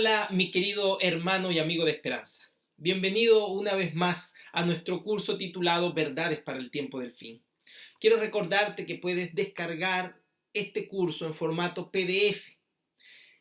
Hola, mi querido hermano y amigo de Esperanza. Bienvenido una vez más a nuestro curso titulado Verdades para el tiempo del fin. Quiero recordarte que puedes descargar este curso en formato PDF.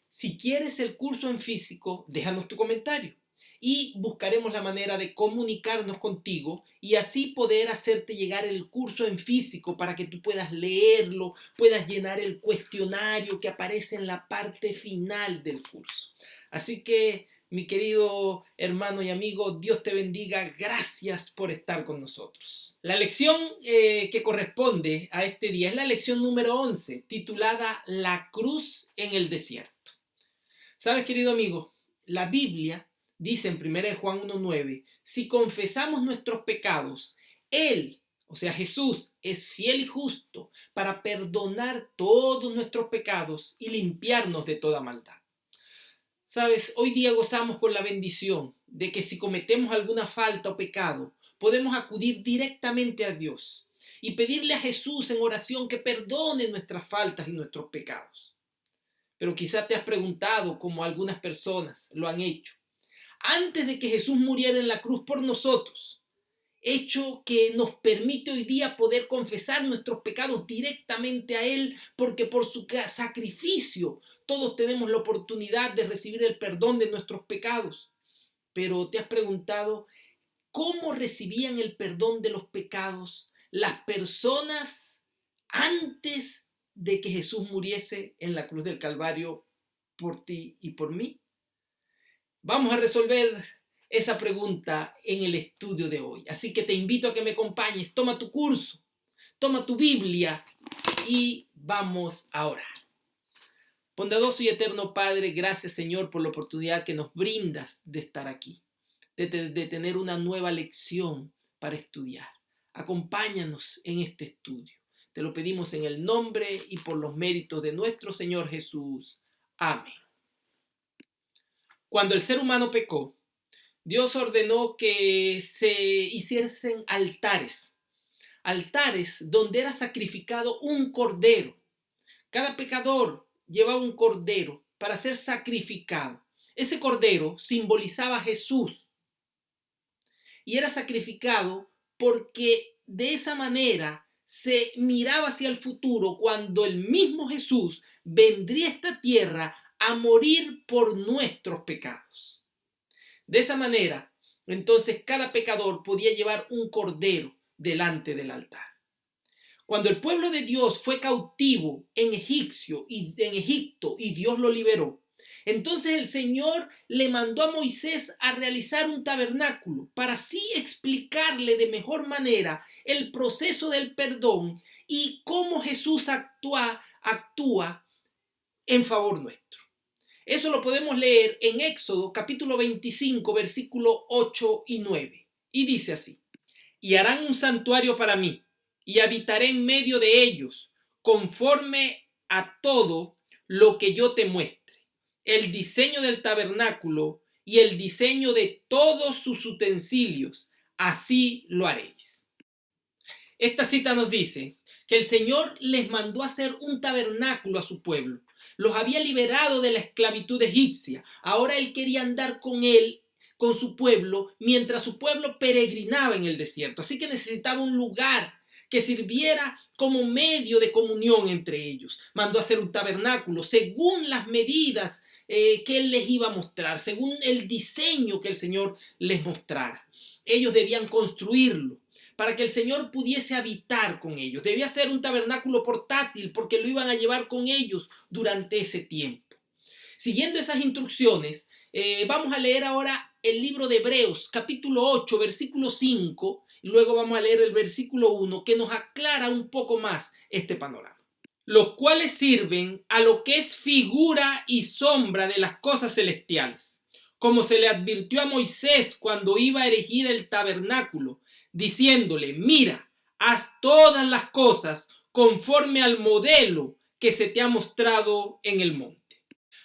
Si quieres el curso en físico, déjanos tu comentario y buscaremos la manera de comunicarnos contigo y así poder hacerte llegar el curso en físico para que tú puedas leerlo, puedas llenar el cuestionario que aparece en la parte final del curso. Así que, mi querido hermano y amigo, Dios te bendiga. Gracias por estar con nosotros. La lección que corresponde a este día es la lección número 11, titulada La cruz en el desierto. ¿Sabes, querido amigo? La Biblia dice en 1 Juan 1:9, si confesamos nuestros pecados, Él, o sea Jesús, es fiel y justo para perdonar todos nuestros pecados y limpiarnos de toda maldad. ¿Sabes? Hoy día gozamos con la bendición de que si cometemos alguna falta o pecado, podemos acudir directamente a Dios y pedirle a Jesús en oración que perdone nuestras faltas y nuestros pecados. Pero quizás te has preguntado, como algunas personas lo han hecho, antes de que Jesús muriera en la cruz por nosotros, hecho que nos permite hoy día poder confesar nuestros pecados directamente a Él, porque por su sacrificio todos tenemos la oportunidad de recibir el perdón de nuestros pecados. Pero te has preguntado, ¿cómo recibían el perdón de los pecados las personas antes de que Jesús muriese en la cruz del Calvario por ti y por mí? Vamos a resolver esa pregunta en el estudio de hoy. Así que te invito a que me acompañes. Toma tu curso, toma tu Biblia y vamos a orar. Bondadoso y eterno Padre, gracias Señor por la oportunidad que nos brindas de estar aquí, de tener una nueva lección para estudiar. Acompáñanos en este estudio. Te lo pedimos en el nombre y por los méritos de nuestro Señor Jesús. Amén. Cuando el ser humano pecó, Dios ordenó que se hiciesen altares donde era sacrificado un cordero. Cada pecador llevaba un cordero para ser sacrificado. Ese cordero simbolizaba a Jesús y era sacrificado porque de esa manera se miraba hacia el futuro cuando el mismo Jesús vendría a esta tierra a morir por nuestros pecados. De esa manera, entonces cada pecador podía llevar un cordero delante del altar. Cuando el pueblo de Dios fue cautivo en Egipto y Dios lo liberó, entonces el Señor le mandó a Moisés a realizar un tabernáculo para así explicarle de mejor manera el proceso del perdón y cómo Jesús actúa en favor nuestro. Eso lo podemos leer en Éxodo capítulo 25, versículo 8 y 9. Y dice así: y harán un santuario para mí, y habitaré en medio de ellos, conforme a todo lo que yo te muestre. El diseño del tabernáculo y el diseño de todos sus utensilios, así lo haréis. Esta cita nos dice que el Señor les mandó a hacer un tabernáculo a su pueblo. Los había liberado de la esclavitud egipcia. Ahora Él quería andar con su pueblo, mientras su pueblo peregrinaba en el desierto. Así que necesitaba un lugar que sirviera como medio de comunión entre ellos. Mandó a hacer un tabernáculo según las medidas que Él les iba a mostrar, según el diseño que el Señor les mostrara. Ellos debían construirlo para que el Señor pudiese habitar con ellos. Debía ser un tabernáculo portátil porque lo iban a llevar con ellos durante ese tiempo. Siguiendo esas instrucciones, vamos a leer ahora el libro de Hebreos, capítulo 8, versículo 5, y luego vamos a leer el versículo 1, que nos aclara un poco más este panorama. Los cuales sirven a lo que es figura y sombra de las cosas celestiales, como se le advirtió a Moisés cuando iba a erigir el tabernáculo, diciéndole: mira, haz todas las cosas conforme al modelo que se te ha mostrado en el monte.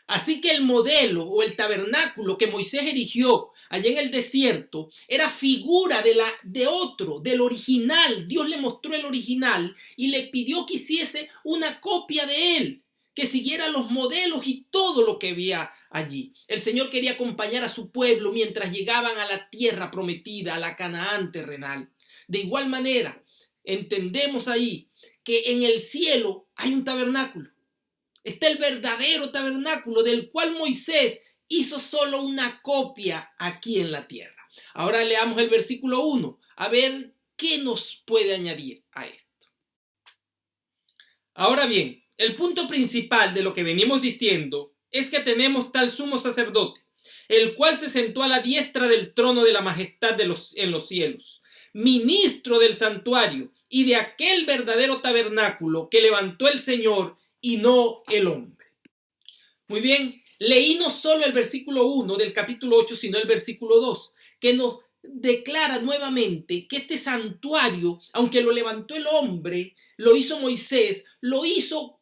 Así que el modelo o el tabernáculo que Moisés erigió allá en el desierto era figura del original. Dios le mostró el original y le pidió que hiciese una copia de él, que siguiera los modelos y todo lo que había allí. El Señor quería acompañar a su pueblo mientras llegaban a la tierra prometida, a la Canaán terrenal. De igual manera, entendemos ahí que en el cielo hay un tabernáculo. Está el verdadero tabernáculo del cual Moisés hizo solo una copia aquí en la tierra. Ahora leamos el versículo 1, a ver qué nos puede añadir a esto. Ahora bien, el punto principal de lo que venimos diciendo es que tenemos tal sumo sacerdote, el cual se sentó a la diestra del trono de la majestad en los cielos, ministro del santuario y de aquel verdadero tabernáculo que levantó el Señor y no el hombre. Muy bien, leí no solo el versículo 1 del capítulo 8, sino el versículo 2, que nos declara nuevamente que este santuario, aunque lo levantó el hombre, lo hizo Moisés, lo hizo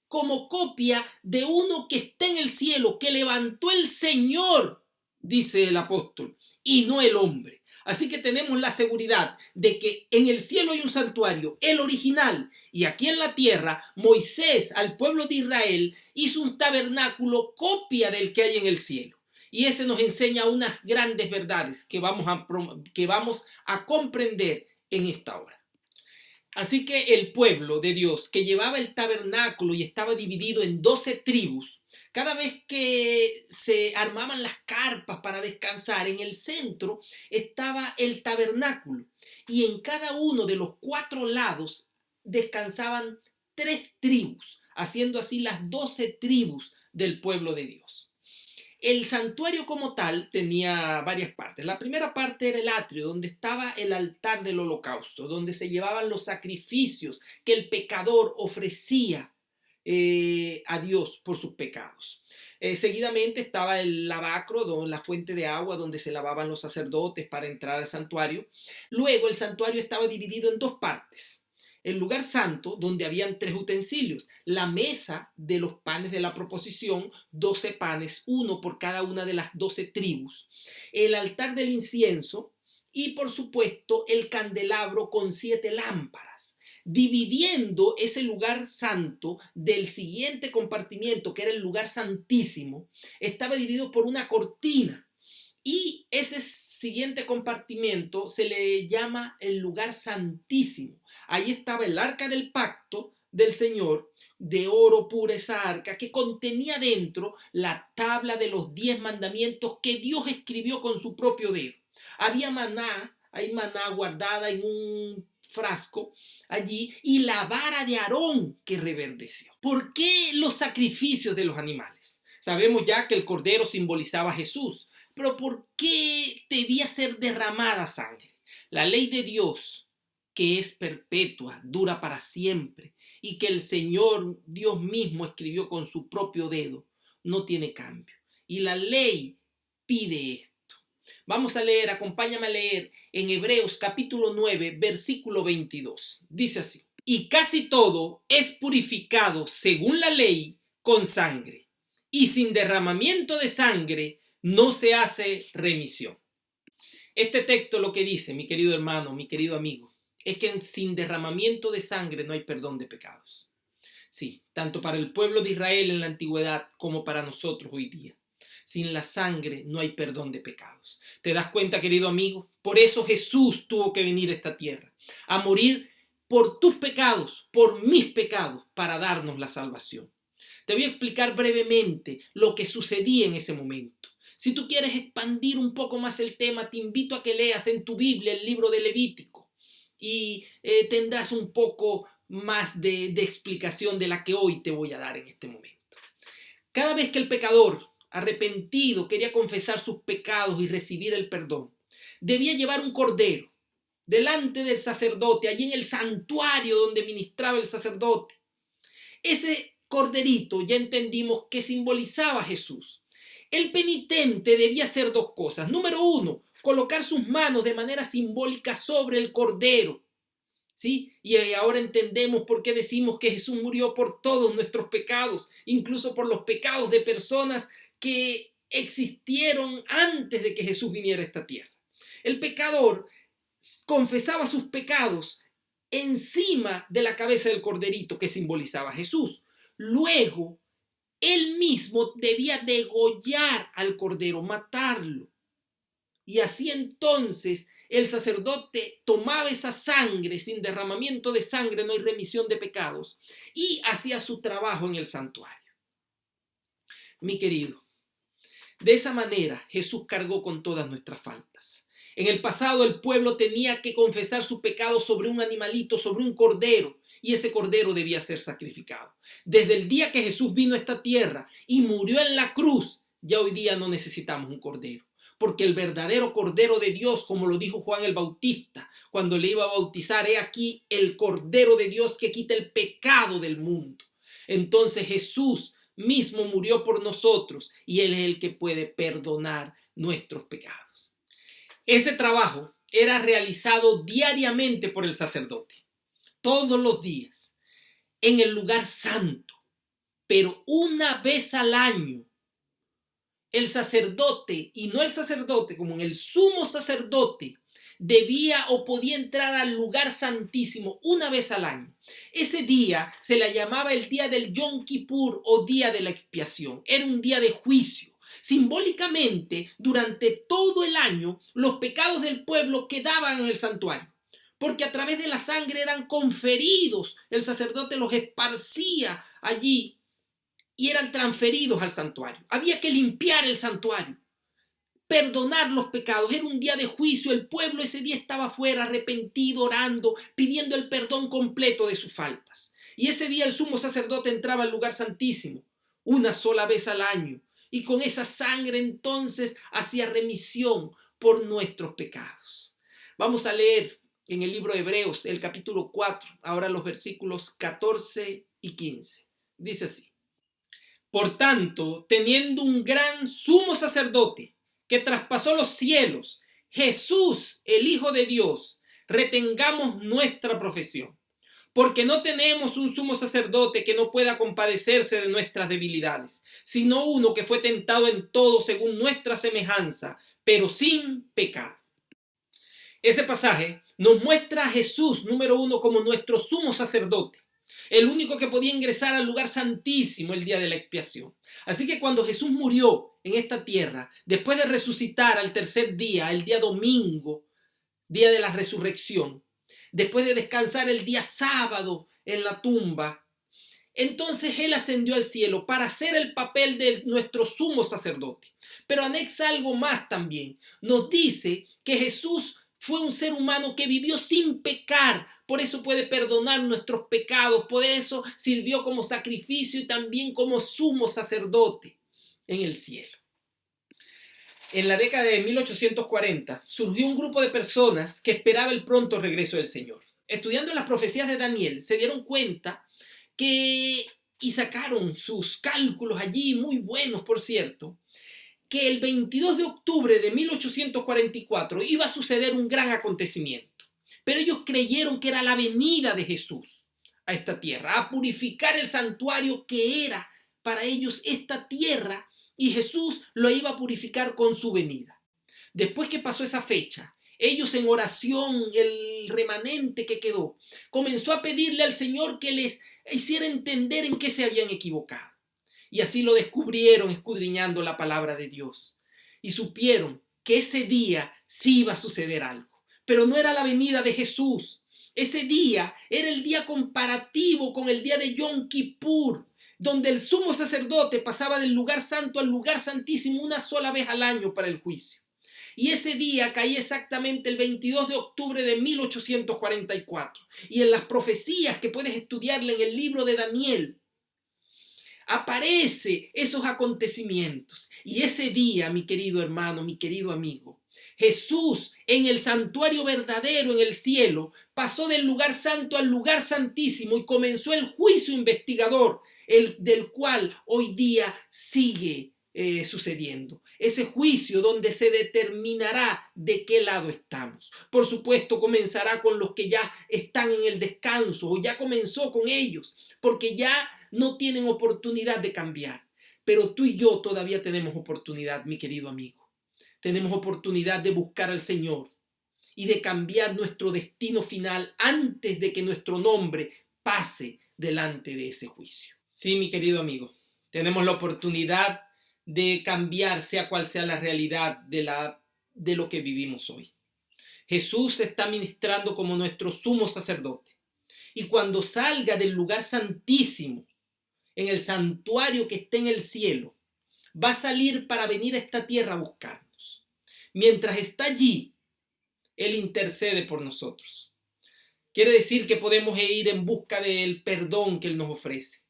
como copia de uno que está en el cielo, que levantó el Señor, dice el apóstol, y no el hombre. Así que tenemos la seguridad de que en el cielo hay un santuario, el original, y aquí en la tierra, Moisés al pueblo de Israel hizo un tabernáculo copia del que hay en el cielo. Y ese nos enseña unas grandes verdades que vamos a comprender en esta hora. Así que el pueblo de Dios que llevaba el tabernáculo y estaba dividido en 12 tribus, cada vez que se armaban las carpas para descansar, en el centro estaba el tabernáculo y en cada uno de los 4 lados descansaban 3 tribus, haciendo así las 12 tribus del pueblo de Dios. El santuario como tal tenía varias partes. La primera parte era el atrio, donde estaba el altar del holocausto, donde se llevaban los sacrificios que el pecador ofrecía a Dios por sus pecados. Seguidamente estaba el lavacro, la fuente de agua donde se lavaban los sacerdotes para entrar al santuario. Luego el santuario estaba dividido en 2 partes. El lugar santo, donde habían 3 utensilios, la mesa de los panes de la proposición, 12 panes, uno por cada una de las 12 tribus, el altar del incienso y por supuesto el candelabro con 7 lámparas, dividiendo ese lugar santo del siguiente compartimiento, que era el lugar santísimo. Estaba dividido por una cortina. Y ese siguiente compartimiento se le llama el lugar santísimo. Ahí estaba el arca del pacto del Señor, de oro pura esa arca, que contenía dentro la tabla de los 10 mandamientos que Dios escribió con su propio dedo. Había maná, hay maná guardada en un frasco allí, y la vara de Aarón que reverdeció. ¿Por qué los sacrificios de los animales? Sabemos ya que el cordero simbolizaba a Jesús. Pero ¿por qué debía ser derramada sangre? La ley de Dios, que es perpetua, dura para siempre, y que el Señor Dios mismo escribió con su propio dedo, no tiene cambio. Y la ley pide esto. Vamos a leer, acompáñame a leer en Hebreos capítulo 9, versículo 22. Dice así: y casi todo es purificado según la ley con sangre, y sin derramamiento de sangre no se hace remisión. Este texto lo que dice, mi querido hermano, mi querido amigo, es que sin derramamiento de sangre no hay perdón de pecados. Sí, tanto para el pueblo de Israel en la antigüedad como para nosotros hoy día. Sin la sangre no hay perdón de pecados. ¿Te das cuenta, querido amigo? Por eso Jesús tuvo que venir a esta tierra, a morir por tus pecados, por mis pecados, para darnos la salvación. Te voy a explicar brevemente lo que sucedía en ese momento. Si tú quieres expandir un poco más el tema, te invito a que leas en tu Biblia el libro de Levítico y tendrás un poco más de explicación de la que hoy te voy a dar en este momento. Cada vez que el pecador arrepentido quería confesar sus pecados y recibir el perdón, debía llevar un cordero delante del sacerdote, allí en el santuario donde ministraba el sacerdote. Ese corderito ya entendimos que simbolizaba a Jesús. El penitente debía hacer 2 cosas. Número 1, colocar sus manos de manera simbólica sobre el cordero. ¿Sí? Y ahora entendemos por qué decimos que Jesús murió por todos nuestros pecados, incluso por los pecados de personas que existieron antes de que Jesús viniera a esta tierra. El pecador confesaba sus pecados encima de la cabeza del corderito que simbolizaba a Jesús. Luego él mismo debía degollar al cordero, matarlo. Y así entonces el sacerdote tomaba esa sangre, sin derramamiento de sangre no hay remisión de pecados, y hacía su trabajo en el santuario. Mi querido, de esa manera Jesús cargó con todas nuestras faltas. En el pasado el pueblo tenía que confesar su pecado sobre un animalito, sobre un cordero, y ese cordero debía ser sacrificado. Desde el día que Jesús vino a esta tierra y murió en la cruz, ya hoy día no necesitamos un cordero. Porque el verdadero Cordero de Dios, como lo dijo Juan el Bautista, cuando le iba a bautizar, he aquí el Cordero de Dios que quita el pecado del mundo. Entonces Jesús mismo murió por nosotros y Él es el que puede perdonar nuestros pecados. Ese trabajo era realizado diariamente por el sacerdote, todos los días, en el lugar santo, pero una vez al año. El sacerdote, y no el sacerdote, como en el sumo sacerdote, debía o podía entrar al lugar santísimo una vez al año. Ese día se le llamaba el día del Yom Kippur o día de la expiación. Era un día de juicio. Simbólicamente, durante todo el año, los pecados del pueblo quedaban en el santuario, porque a través de la sangre eran conferidos. El sacerdote los esparcía allí y eran transferidos al santuario. Había que limpiar el santuario, perdonar los pecados. Era un día de juicio. El pueblo ese día estaba afuera, arrepentido, orando, pidiendo el perdón completo de sus faltas. Y ese día el sumo sacerdote entraba al lugar santísimo una sola vez al año. Y con esa sangre entonces hacía remisión por nuestros pecados. Vamos a leer en el libro de Hebreos, el capítulo 4, ahora los versículos 14 y 15. Dice así: por tanto, teniendo un gran sumo sacerdote que traspasó los cielos, Jesús, el Hijo de Dios, retengamos nuestra profesión. Porque no tenemos un sumo sacerdote que no pueda compadecerse de nuestras debilidades, sino uno que fue tentado en todo según nuestra semejanza, pero sin pecado. Ese pasaje nos muestra a Jesús, número uno, como nuestro sumo sacerdote, el único que podía ingresar al lugar santísimo el día de la expiación. Así que cuando Jesús murió en esta tierra, después de resucitar al tercer día, el día domingo, día de la resurrección, después de descansar el día sábado en la tumba, entonces Él ascendió al cielo para hacer el papel de nuestro sumo sacerdote. Pero anexa algo más también. Nos dice que Jesús fue un ser humano que vivió sin pecar, por eso puede perdonar nuestros pecados, por eso sirvió como sacrificio y también como sumo sacerdote en el cielo. En la década de 1840 surgió un grupo de personas que esperaba el pronto regreso del Señor. Estudiando las profecías de Daniel, se dieron cuenta y sacaron sus cálculos allí, muy buenos por cierto, que el 22 de octubre de 1844 iba a suceder un gran acontecimiento. Pero ellos creyeron que era la venida de Jesús a esta tierra, a purificar el santuario que era para ellos esta tierra, y Jesús lo iba a purificar con su venida. Después que pasó esa fecha, ellos en oración, el remanente que quedó, comenzó a pedirle al Señor que les hiciera entender en qué se habían equivocado. Y así lo descubrieron escudriñando la palabra de Dios. Y supieron que ese día sí iba a suceder algo. Pero no era la venida de Jesús. Ese día era el día comparativo con el día de Yom Kippur, donde el sumo sacerdote pasaba del lugar santo al lugar santísimo una sola vez al año para el juicio. Y ese día caía exactamente el 22 de octubre de 1844. Y en las profecías que puedes estudiarle en el libro de Daniel, aparece esos acontecimientos. Y ese día, mi querido hermano, mi querido amigo, Jesús en el santuario verdadero en el cielo pasó del lugar santo al lugar santísimo y comenzó el juicio investigador, del cual hoy día sigue sucediendo. Ese juicio donde se determinará de qué lado estamos. Por supuesto, comenzará con los que ya están en el descanso, o ya comenzó con ellos, porque ya no tienen oportunidad de cambiar. Pero tú y yo todavía tenemos oportunidad, mi querido amigo. Tenemos oportunidad de buscar al Señor y de cambiar nuestro destino final antes de que nuestro nombre pase delante de ese juicio. Sí, mi querido amigo, Tenemos la oportunidad de cambiar, sea cual sea la realidad de lo que vivimos hoy. Jesús está ministrando como nuestro sumo sacerdote. Y cuando salga del lugar santísimo, en el santuario que está en el cielo, va a salir para venir a esta tierra a buscarnos. Mientras está allí, Él intercede por nosotros. Quiere decir que podemos ir en busca del perdón que Él nos ofrece.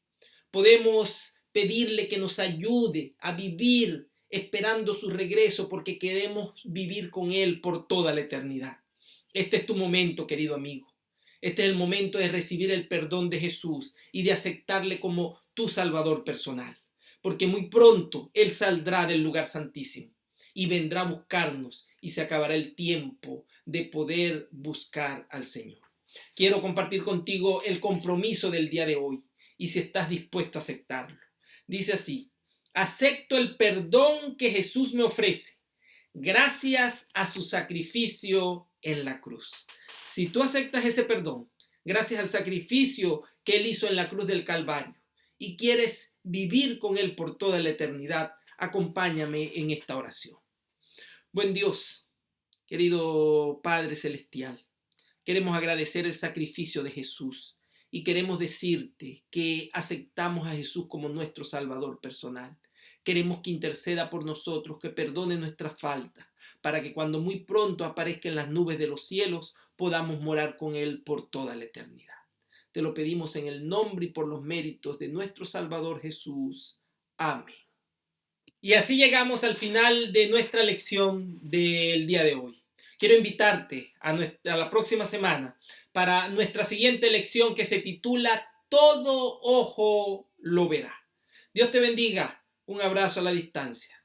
Podemos pedirle que nos ayude a vivir esperando su regreso porque queremos vivir con Él por toda la eternidad. Este es tu momento, querido amigo. Este es el momento de recibir el perdón de Jesús y de aceptarle como tu Salvador personal. Porque muy pronto Él saldrá del lugar santísimo y vendrá a buscarnos y se acabará el tiempo de poder buscar al Señor. Quiero compartir contigo el compromiso del día de hoy y si estás dispuesto a aceptarlo. Dice así: acepto el perdón que Jesús me ofrece gracias a su sacrificio en la cruz. Si tú aceptas ese perdón, gracias al sacrificio que Él hizo en la cruz del Calvario y quieres vivir con Él por toda la eternidad, acompáñame en esta oración. Buen Dios, querido Padre Celestial, queremos agradecer el sacrificio de Jesús y queremos decirte que aceptamos a Jesús como nuestro Salvador personal. Queremos que interceda por nosotros, que perdone nuestras faltas, para que cuando muy pronto aparezca en las nubes de los cielos, podamos morar con Él por toda la eternidad. Te lo pedimos en el nombre y por los méritos de nuestro Salvador Jesús. Amén. Y así llegamos al final de nuestra lección del día de hoy. Quiero invitarte a la próxima semana para nuestra siguiente lección que se titula Todo ojo lo verá. Dios te bendiga. Un abrazo a la distancia.